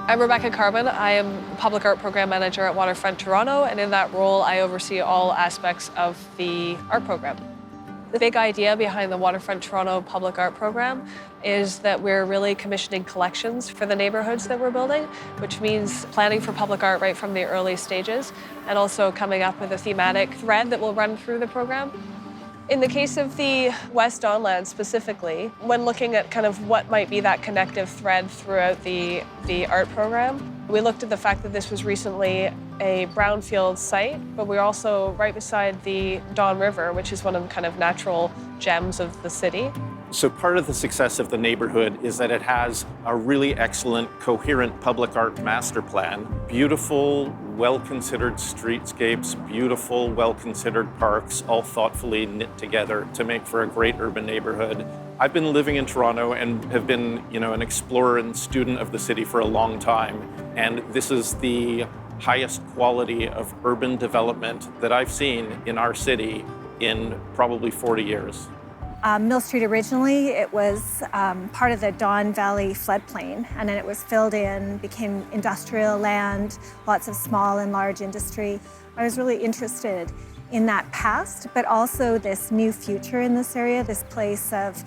I'm Rebecca Carbin. I am Public Art Program Manager at Waterfront Toronto, and in that role, I oversee all aspects of the art program. The big idea behind the Waterfront Toronto Public Art Program is that we're really commissioning collections for the neighborhoods that we're building, which means planning for public art right from the early stages, and also coming up with a thematic thread that will run through the program. In the case of the West Donlands specifically, when looking at kind of what might be that connective thread throughout the art program, we looked at the fact that this was recently a brownfield site, but we're also right beside the Don River, which is one of the kind of natural gems of the city. So part of the success of the neighborhood is that it has a really excellent, coherent public art master plan. Beautiful, well-considered streetscapes, beautiful, well-considered parks, all thoughtfully knit together to make for a great urban neighborhood. I've been living in Toronto and have been, an explorer and student of the city for a long time. And this is the highest quality of urban development that I've seen in our city in probably 40 years. Mill Street originally, it was part of the Don Valley floodplain, and then it was filled in, became industrial land, lots of small and large industry. I was really interested in that past, but also this new future in this area, this place of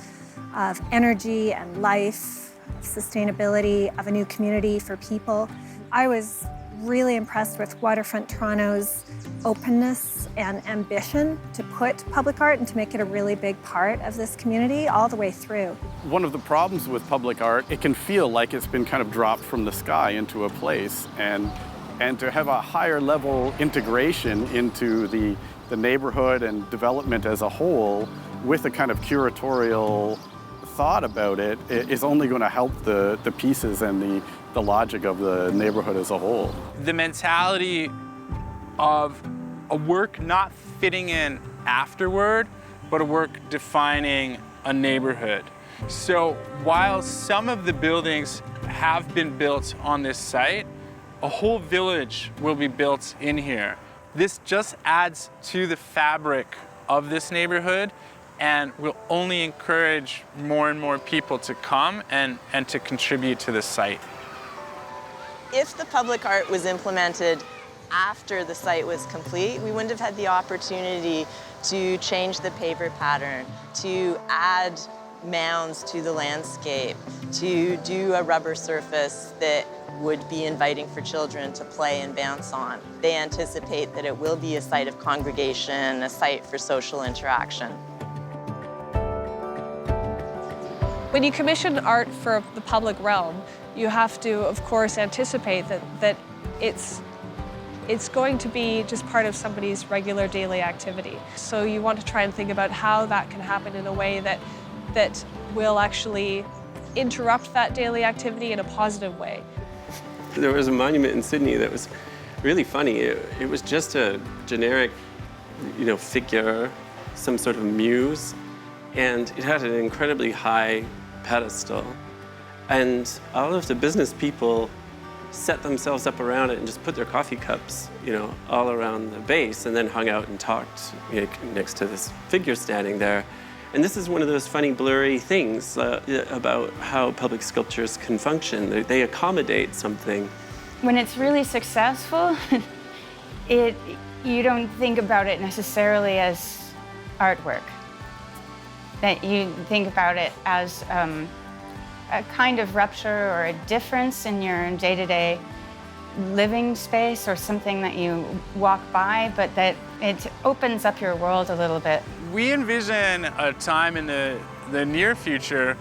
energy and life, of sustainability, of a new community for people. I was really impressed with Waterfront Toronto's openness and ambition to put public art and to make it a really big part of this community all the way through. One of the problems with public art, it can feel like it's been kind of dropped from the sky into a place, and to have a higher level integration into the neighborhood and development as a whole with a kind of curatorial thought about it is only going to help the pieces and the logic of the neighborhood as a whole. The mentality of a work not fitting in afterward, but a work defining a neighborhood. So while some of the buildings have been built on this site, a whole village will be built in here. This just adds to the fabric of this neighborhood and will only encourage more and more people to come and to contribute to the site. If the public art was implemented after the site was complete, we wouldn't have had the opportunity to change the paver pattern, to add mounds to the landscape, to do a rubber surface that would be inviting for children to play and bounce on. They anticipate that it will be a site of congregation, a site for social interaction. When you commission art for the public realm, you have to, of course, anticipate that it's going to be just part of somebody's regular daily activity. So you want to try and think about how that can happen in a way that will actually interrupt that daily activity in a positive way. There was a monument in Sydney that was really funny. It was just a generic, figure, some sort of muse, and it had an incredibly high pedestal. And all of the business people set themselves up around it and just put their coffee cups, all around the base, and then hung out and talked next to this figure standing there. And this is one of those funny, blurry things about how public sculptures can function. They accommodate something. When it's really successful, you don't think about it necessarily as artwork. That you think about it as a kind of rupture or a difference in your day-to-day living space, or something that you walk by, but that it opens up your world a little bit. We envision a time in the near future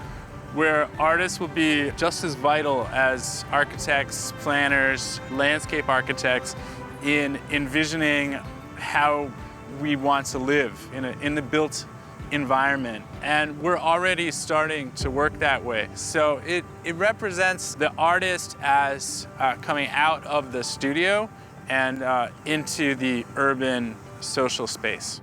where artists will be just as vital as architects, planners, landscape architects in envisioning how we want to live in the built environment. And we're already starting to work that way. So it represents the artist as coming out of the studio and into the urban social space.